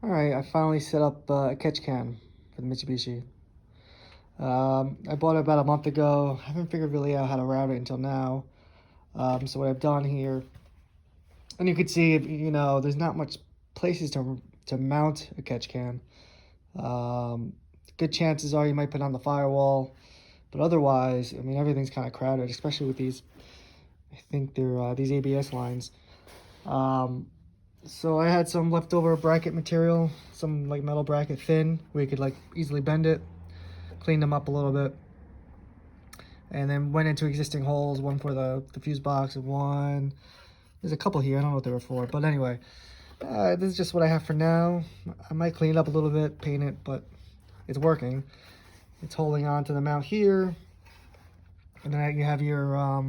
All right, I finally set up a catch can for the Mitsubishi. I bought it about a month ago. I haven't figured really out how to route it until now. So what I've done here, and you can see, there's not much places to mount a catch can. Um, Good chances are you might put it on the firewall, but otherwise, I mean, everything's kind of crowded, especially with these. I think they're these ABS lines. Um, So I had some leftover bracket material, some like metal bracket thin, where you could like easily bend it, clean them up a little bit, and then went into existing holes, one for the fuse box and one, there's a couple here, I don't know what they were for, but anyway, this is just what I have for now. I might clean it up a little bit, paint it, but it's working. It's holding on to the mount here, and then you have your,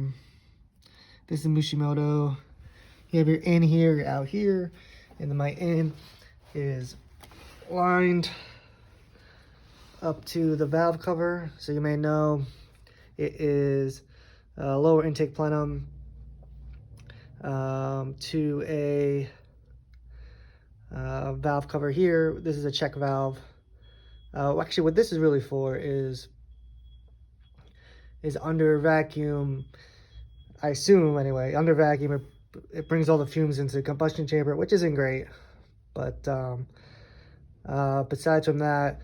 this is Mushimoto. You have your in here, your out here, and then my in is lined up to the valve cover. So you may know it is a lower intake plenum to a valve cover here. This is a check valve. Actually, what this is really for is under vacuum, I assume anyway, under vacuum, it brings all the fumes into the combustion chamber, which isn't great. But besides from that,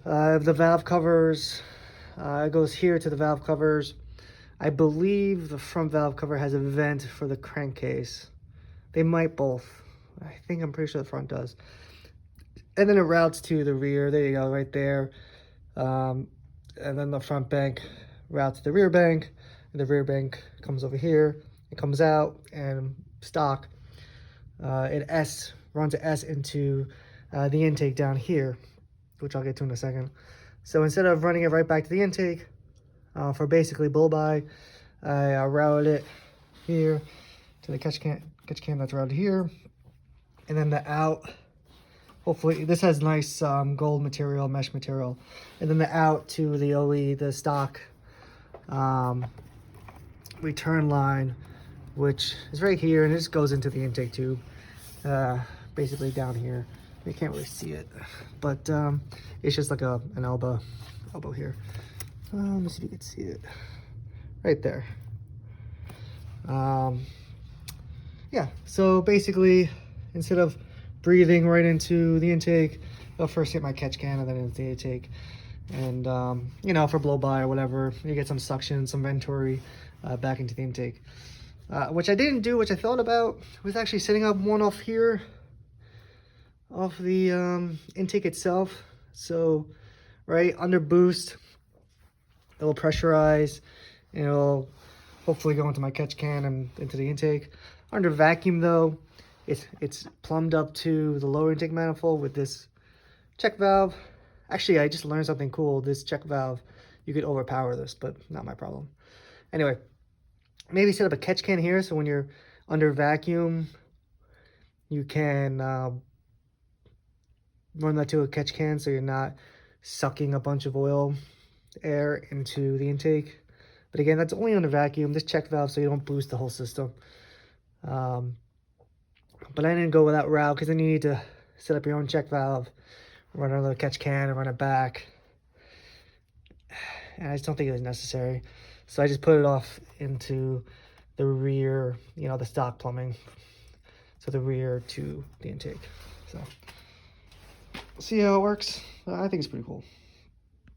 the valve covers, it goes here to the valve covers. I believe the front valve cover has a vent for the crankcase. They might both. I'm pretty sure the front does. And then it routes to the rear. There you go, right there. And then the front bank routes to the rear bank. And the rear bank comes over here. It comes out and stock. It runs an S into the intake down here, which I'll get to in a second. So instead of running it right back to the intake for basically bull-by, I routed it here to the catch can that's routed here, and then the out. Hopefully this has nice gold material, mesh material, and then the out to the OE, the stock return line, which is right here, and it just goes into the intake tube, basically down here. You can't really see it, but it's just like an elbow here. Let me see if you can see it right there. Yeah, so basically, instead of breathing right into the intake, I'll first hit my catch can and then into the intake. And for blow by or whatever, you get some suction, some venturi back into the intake. Which I didn't do, which I thought about, was actually setting up one off here, off the intake itself. So right under boost, it'll pressurize, and it'll hopefully go into my catch can and into the intake. Under vacuum though, it's plumbed up to the lower intake manifold with this check valve. Actually, I just learned something cool. This check valve, you could overpower this, but not my problem. Anyway, maybe set up a catch can here, so when you're under vacuum, you can run that to a catch can, so you're not sucking a bunch of oil air into the intake. But again, that's only under vacuum, this check valve, so you don't boost the whole system. But I didn't go with that route, because then you need to set up your own check valve, run another catch can, and run it back. And I just don't think it was necessary. So I just put it off into the rear, the stock plumbing. So the rear to the intake. So see how it works. I think it's pretty cool.